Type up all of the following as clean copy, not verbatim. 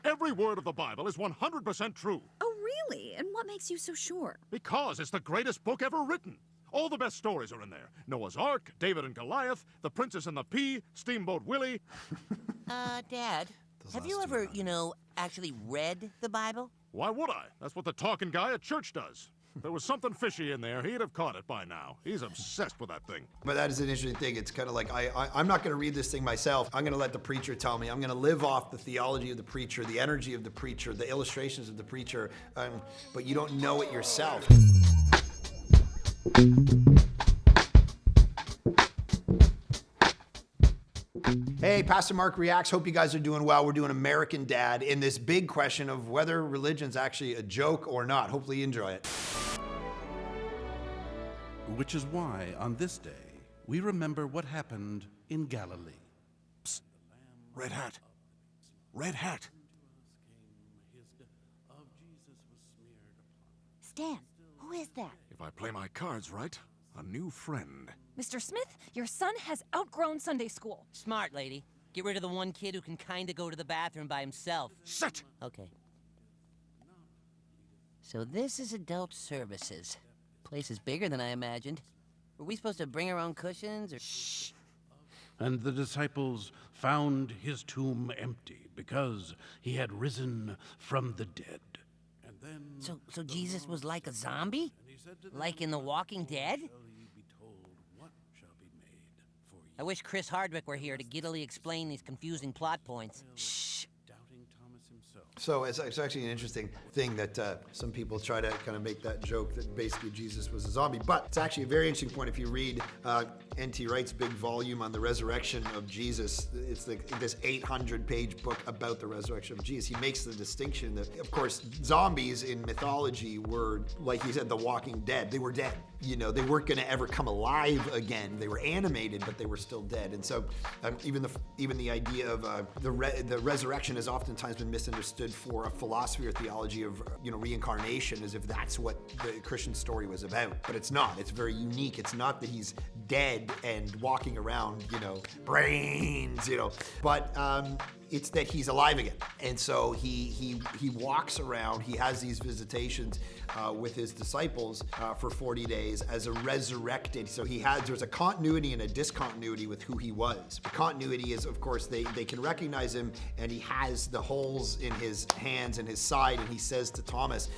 Every word of the Bible is 100% true. Oh, really? And what makes you so sure? Because it's the greatest book ever written. All the best stories are in there. Noah's Ark, David and Goliath, The Princess and the Pea, Steamboat Willie. Dad, have you ever, actually read the Bible? Why would I? That's what the talking guy at church does. If there was something fishy in there, he'd have caught it by now. He's obsessed with that thing. But that is an interesting thing. It's kind of like, I'm not going to read this thing myself. I'm going to let the preacher tell me. I'm going to live off the theology of the preacher, the energy of the preacher, the illustrations of the preacher, but you don't know it yourself. Hey, Pastor Mark Reacts. Hope you guys are doing well. We're doing American Dad in this big question of whether religion's actually a joke or not. Hopefully you enjoy it. Which is why, on this day, we remember what happened in Galilee. Psst. Red hat. Red hat. Stan, who is that? If I play my cards right, a new friend. Mr. Smith, your son has outgrown Sunday school. Smart, lady. Get rid of the one kid who can kinda go to the bathroom by himself. Sit! Okay. So this is adult services. Place is bigger than I imagined. Were we supposed to bring our own cushions, or... Shh. And the disciples found his tomb empty because he had risen from the dead. And then... So Jesus was like a zombie? Like in The Walking Dead? I wish Chris Hardwick were here to giddily explain these confusing plot points. Shh. So it's actually an interesting thing that some people try to kind of make that joke that basically Jesus was a zombie. But it's actually a very interesting point if you read N.T. Wright's big volume on the resurrection of Jesus. It's this 800-page book about the resurrection of Jesus. He makes the distinction that, of course, zombies in mythology were, like he said, the Walking Dead. They were dead. They weren't going to ever come alive again. They were animated, but they were still dead. And so even the idea of the resurrection has oftentimes been misunderstood for a philosophy or theology of reincarnation, as if that's what the Christian story was about. But it's not. It's very unique. It's not that he's dead and walking around, brains, but it's that he's alive again. And so he walks around, he has these visitations with his disciples for 40 days as a resurrected. So there's a continuity and a discontinuity with who he was. The continuity is, of course, they can recognize him, and he has the holes in his hands and his side, and he says to Thomas,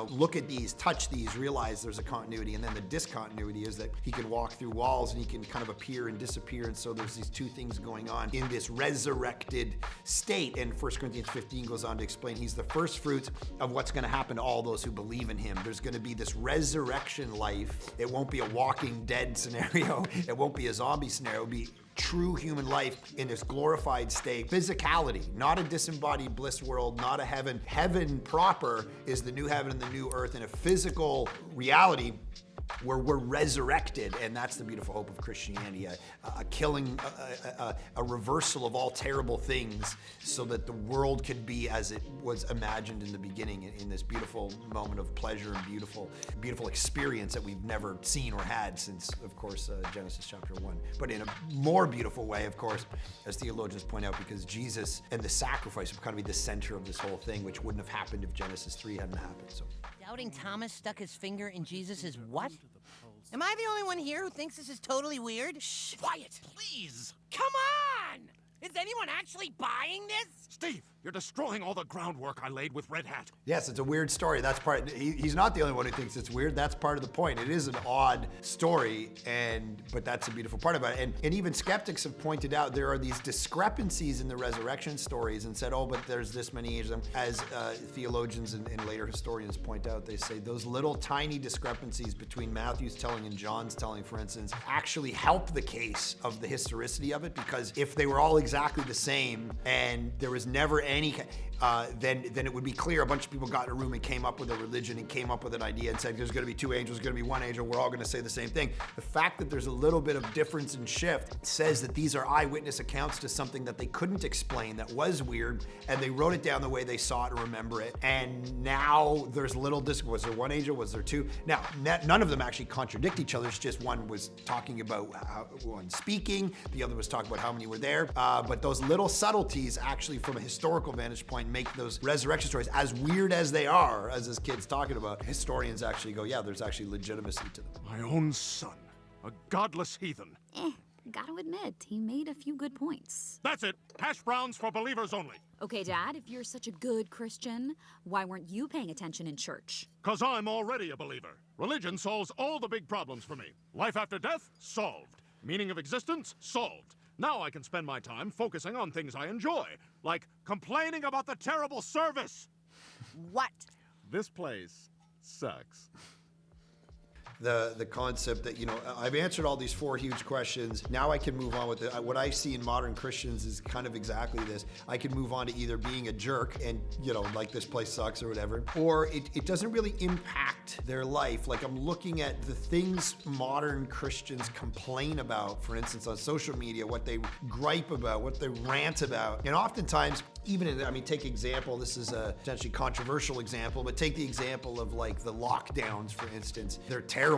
look at these, touch these, realize there's a continuity. And then the discontinuity is that he can walk through walls and he can kind of appear and disappear. And so there's these two things going on in this resurrected state. And 1 Corinthians 15 goes on to explain he's the first fruits of what's going to happen to all those who believe in him. There's going to be this resurrection life. It won't be a Walking Dead scenario. It won't be a zombie scenario. It'll be true human life in this glorified state. Physicality, not a disembodied bliss world, not a heaven. Heaven proper is the new heaven and the new earth in a physical reality where we're resurrected, and that's the beautiful hope of Christianity, a killing, a reversal of all terrible things so that the world can be as it was imagined in the beginning, in this beautiful moment of pleasure and beautiful experience that we've never seen or had since, of course, Genesis chapter 1. But in a more beautiful way, of course, as theologians point out, because Jesus and the sacrifice would kind of be the center of this whole thing, which wouldn't have happened if Genesis 3 hadn't happened. So. Doubting Thomas stuck his finger in Jesus' what? Am I the only one here who thinks this is totally weird? Shh, quiet, please. Come on! Is anyone actually buying this? Steve, you're destroying all the groundwork I laid with Red Hat. Yes, it's a weird story. That's part. He's not the only one who thinks it's weird. That's part of the point. It is an odd story, but that's a beautiful part about it. And even skeptics have pointed out there are these discrepancies in the resurrection stories and said, but there's this many ages. As theologians and later historians point out, they say those little tiny discrepancies between Matthew's telling and John's telling, for instance, actually help the case of the historicity of it, because if they were all exactly the same and there was never any, then it would be clear a bunch of people got in a room and came up with a religion and came up with an idea and said there's going to be two angels, there's going to be one angel, we're all going to say the same thing. The fact that there's a little bit of difference and shift says that these are eyewitness accounts to something that they couldn't explain, that was weird, and they wrote it down the way they saw it and remember it. And now there's little was there one angel, was there two? Now, none of them actually contradict each other. It's just one was talking about one speaking, the other was talking about how many were there. But those little subtleties actually, from a historical vantage point, make those resurrection stories, as weird as they are, as this kid's talking about, historians actually go, yeah, there's actually legitimacy to them. My own son, a godless heathen. Gotta admit, he made a few good points. That's it. Hash browns for believers only. Okay, Dad, if you're such a good Christian, why weren't you paying attention in church? 'Cause I'm already a believer. Religion solves all the big problems for me. Life after death? Solved. Meaning of existence? Solved. Now I can spend my time focusing on things I enjoy, like complaining about the terrible service. What? This place sucks. The concept that, I've answered all these 4 huge questions. Now I can move on with it. What I see in modern Christians is kind of exactly this. I can move on to either being a jerk and, like this place sucks or whatever, or it doesn't really impact their life. Like I'm looking at the things modern Christians complain about, for instance, on social media, what they gripe about, what they rant about. And oftentimes, take example, this is a potentially controversial example, but take the example of like the lockdowns, for instance. They're terrible.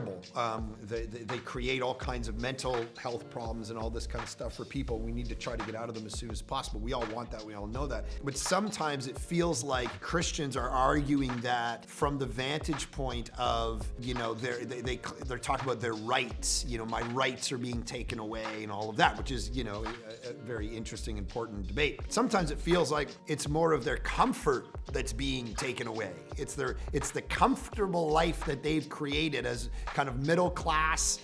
They create all kinds of mental health problems and all this kind of stuff for people. We need to try to get out of them as soon as possible. We all want that. We all know that. But sometimes it feels like Christians are arguing that from the vantage point of, they're talking about their rights. My rights are being taken away and all of that, which is, a very interesting, important debate. Sometimes it feels like it's more of their comfort that's being taken away. It's the comfortable life that they've created as kind of middle class,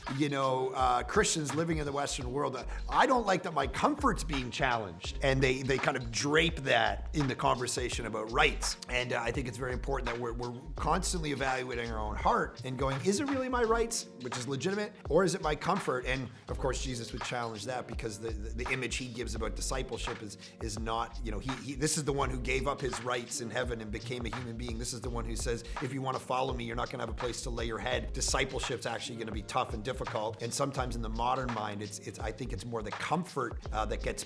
Christians living in the Western world. I don't like that my comfort's being challenged. And they kind of drape that in the conversation about rights. And I think it's very important that we're constantly evaluating our own heart and going, is it really my rights, which is legitimate, or is it my comfort? And of course, Jesus would challenge that because the image he gives about discipleship is not, this is the one who gave up his rights in heaven and became a human being. This is the one who says, if you want to follow me, you're not going to have a place to lay your head. Discipleship's actually going to be tough and difficult. And sometimes in the modern mind, I think it's more the comfort that gets,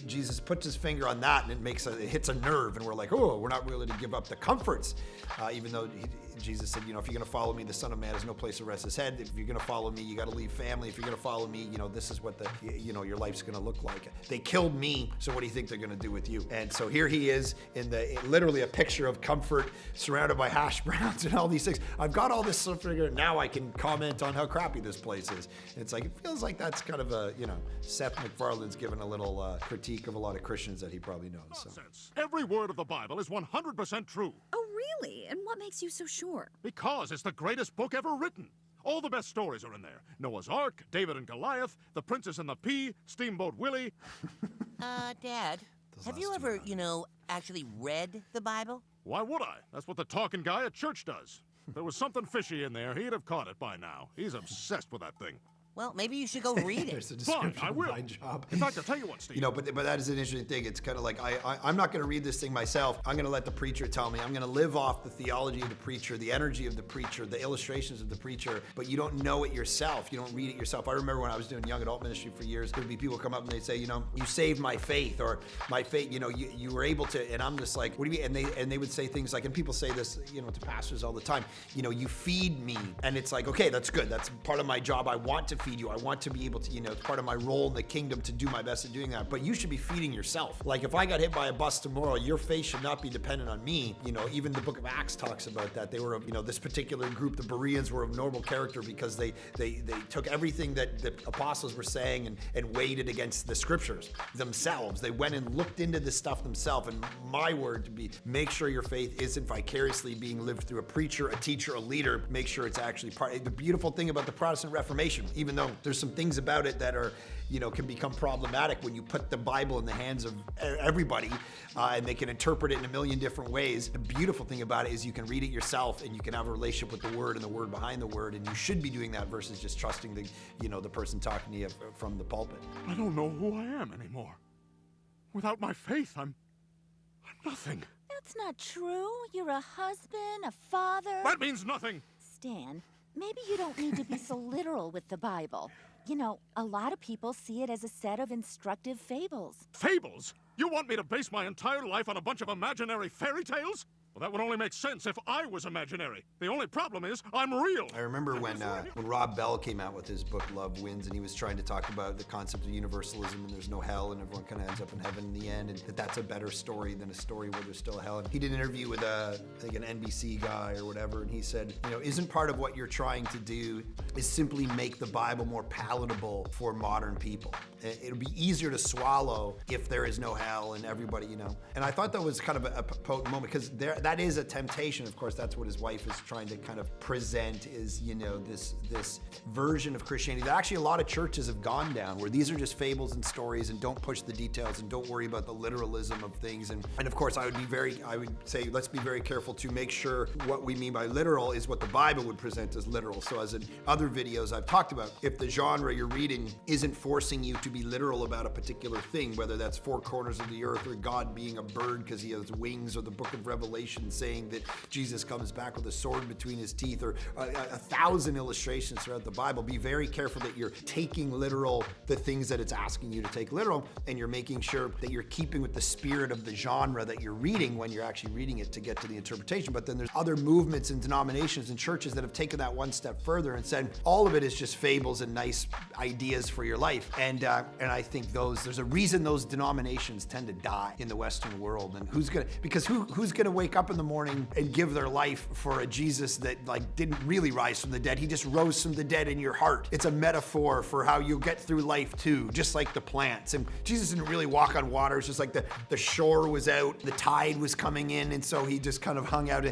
Jesus puts his finger on that and it hits a nerve and we're like, oh, we're not willing to give up the comforts. Even though Jesus said, if you're going to follow me, the Son of Man has no place to rest his head. If you're going to follow me, you got to leave family. If you're going to follow me, this is what your life's going to look like. They killed me, so what do you think they're going to do with you? And so here he is literally a picture of comfort surrounded by hash browns and all these things. I've got all this stuff figured. Now I can comment on how crappy this place is. And it's like, it feels like that's kind of a, Seth MacFarlane's given a little critique of a lot of Christians that he probably knows. So. Nonsense. Every word of the Bible is 100% true. Oh, really? And what makes you so sure? Because it's the greatest book ever written. All the best stories are in there. Noah's Ark, David and Goliath, The Princess and the Pea, Steamboat Willie. Dad, have you ever, actually read the Bible? Why would I? That's what the talking guy at church does. If there was something fishy in there, he'd have caught it by now. He's obsessed with that thing. Well, maybe you should go read it. There's a description I will. of my job. In fact, I'll tell you what, Steve. But that is an interesting thing. It's kind of like, I'm not going to read this thing myself. I'm going to let the preacher tell me. I'm going to live off the theology of the preacher, the energy of the preacher, the illustrations of the preacher, but you don't know it yourself. You don't read it yourself. I remember when I was doing young adult ministry for years, there'd be people come up and they'd say, you saved my faith, or my faith, you were able to, and I'm just like, what do you mean? And they would say things like, and people say this, to pastors all the time, you feed me. And it's like, okay, that's good. That's part of my job. I want to feed you. I want to be able to, it's part of my role in the kingdom to do my best at doing that. But you should be feeding yourself. Like if I got hit by a bus tomorrow, your faith should not be dependent on me. Even the book of Acts talks about that. They were, this particular group, the Bereans, were of noble character because they took everything that the apostles were saying and weighed it against the scriptures themselves. They went and looked into this stuff themselves. And my word to be, make sure your faith isn't vicariously being lived through a preacher, a teacher, a leader. Make sure it's actually part. The beautiful thing about the Protestant Reformation, even though there's some things about it that are, can become problematic when you put the Bible in the hands of everybody and they can interpret it in a million different ways. The beautiful thing about it is you can read it yourself and you can have a relationship with the Word and the Word behind the Word, and you should be doing that versus just trusting the person talking to you from the pulpit. I don't know who I am anymore. Without my faith, I'm nothing. That's not true. You're a husband, a father. That means nothing. Stan, maybe you don't need to be so literal with the Bible. A lot of people see it as a set of instructive fables. Fables? You want me to base my entire life on a bunch of imaginary fairy tales? Well, that would only make sense if I was imaginary. The only problem is I'm real. I remember when Rob Bell came out with his book Love Wins, and he was trying to talk about the concept of universalism and there's no hell and everyone kind of ends up in heaven in the end, and that's a better story than a story where there's still a hell. And he did an interview with I think an NBC guy or whatever, and he said, isn't part of what you're trying to do is simply make the Bible more palatable for modern people. It'll be easier to swallow if there is no hell and everybody, And I thought that was kind of a potent moment, because that is a temptation. Of course, that's what his wife is trying to kind of present is, this version of Christianity that actually a lot of churches have gone down, where these are just fables and stories and don't push the details and don't worry about the literalism of things. And of course, I would say, let's be very careful to make sure what we mean by literal is what the Bible would present as literal. So as in other videos I've talked about, if the genre you're reading isn't forcing you to be literal about a particular thing, whether that's four corners of the earth or God being a bird because he has wings, or the book of Revelation saying that Jesus comes back with a sword between his teeth, or 1,000 illustrations throughout the Bible, be very careful that you're taking literal the things that it's asking you to take literal, and you're making sure that you're keeping with the spirit of the genre that you're reading when you're actually reading it to get to the interpretation. But then there's other movements and denominations and churches that have taken that one step further and said all of it is just fables and nice ideas for your life. And I think there's a reason those denominations tend to die in the Western world. And who's gonna wake up in the morning and give their life for a Jesus that didn't really rise from the dead? He just rose from the dead in your heart. It's a metaphor for how you'll get through life too, just like the plants. And Jesus didn't really walk on water. It's just like the shore was out, the tide was coming in, and so he just kind of hung out.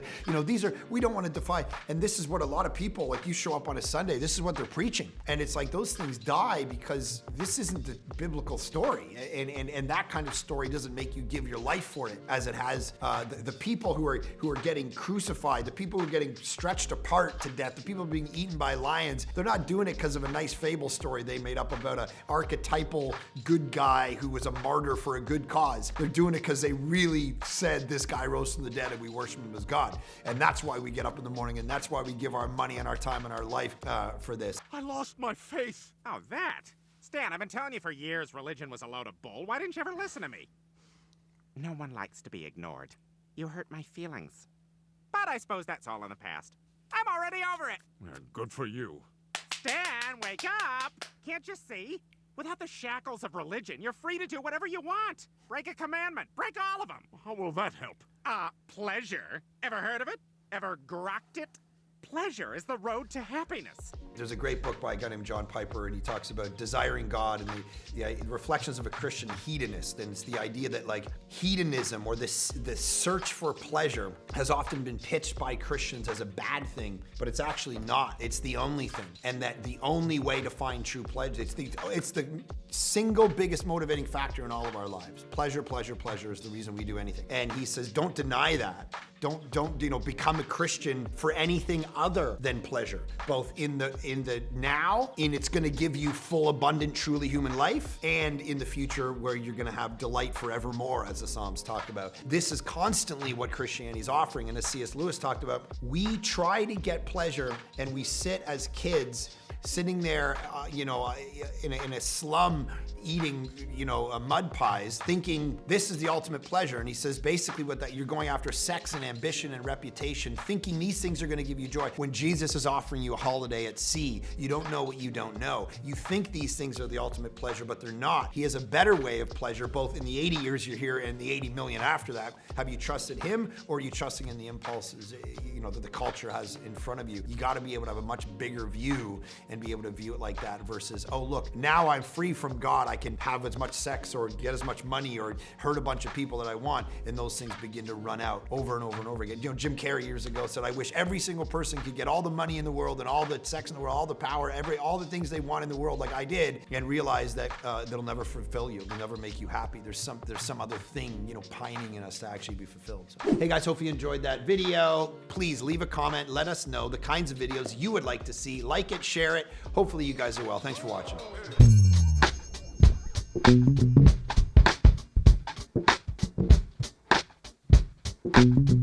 We don't want to defy. And this is what a lot of people, like, you show up on a Sunday, this is what they're preaching. And it's like those things die because this isn't the biblical story. And that kind of story doesn't make you give your life for it, as it has the people who are getting crucified, the people who are getting stretched apart to death, the people being eaten by lions. They're not doing it because of a nice fable story they made up about an archetypal good guy who was a martyr for a good cause. They're doing it because they really said this guy rose from the dead and we worship him as God. And that's why we get up in the morning, and that's why we give our money and our time and our life for this. I lost my faith. Oh, that? Stan, I've been telling you for years religion was a load of bull. Why didn't you ever listen to me? No one likes to be ignored. You hurt my feelings. But I suppose that's all in the past. I'm already over it. Yeah, good for you. Stan, wake up! Can't you see? Without the shackles of religion, you're free to do whatever you want. Break a commandment. Break all of them. How will that help? Pleasure. Ever heard of it? Ever grokked it? Pleasure is the road to happiness. There's a great book by a guy named John Piper, and he talks about desiring God and the reflections of a Christian hedonist. And it's the idea that hedonism, or the search for pleasure, has often been pitched by Christians as a bad thing, but it's actually not. It's the only thing, and that the only way to find true pleasure, it's the single biggest motivating factor in all of our lives. Pleasure, pleasure, pleasure is the reason we do anything. And he says, don't deny that. Don't become a Christian for anything other than pleasure, both in the now, it's going to give you full, abundant, truly human life, and in the future where you're going to have delight forevermore, as the Psalms talk about. This is constantly what Christianity is offering, and as C.S. Lewis talked about, we try to get pleasure, and we sit as kids sitting there, in a slum eating, mud pies, thinking this is the ultimate pleasure. And he says basically you're going after sex and ambition and reputation, thinking these things are going to give you joy. When Jesus is offering you a holiday at sea, you don't know what you don't know. You think these things are the ultimate pleasure, but they're not. He has a better way of pleasure, both in the 80 years you're here and the 80 million after that. Have you trusted him, or are you trusting in the impulses, that the culture has in front of you? You got to be able to have a much bigger view and be able to view it like that versus, oh, look, now I'm free from God. I can have as much sex or get as much money or hurt a bunch of people that I want. And those things begin to run out over and over and over again. Jim Carrey years ago said, I wish every single person could get all the money in the world and all the sex in the world, all the power, all the things they want in the world like I did, and realize that that'll never fulfill you. It'll never make you happy. There's some other thing, pining in us to actually be fulfilled. So, hey guys, hope you enjoyed that video. Please leave a comment. Let us know the kinds of videos you would like to see. Like it, share it. Hopefully you guys are well. Thanks for watching. Thank you.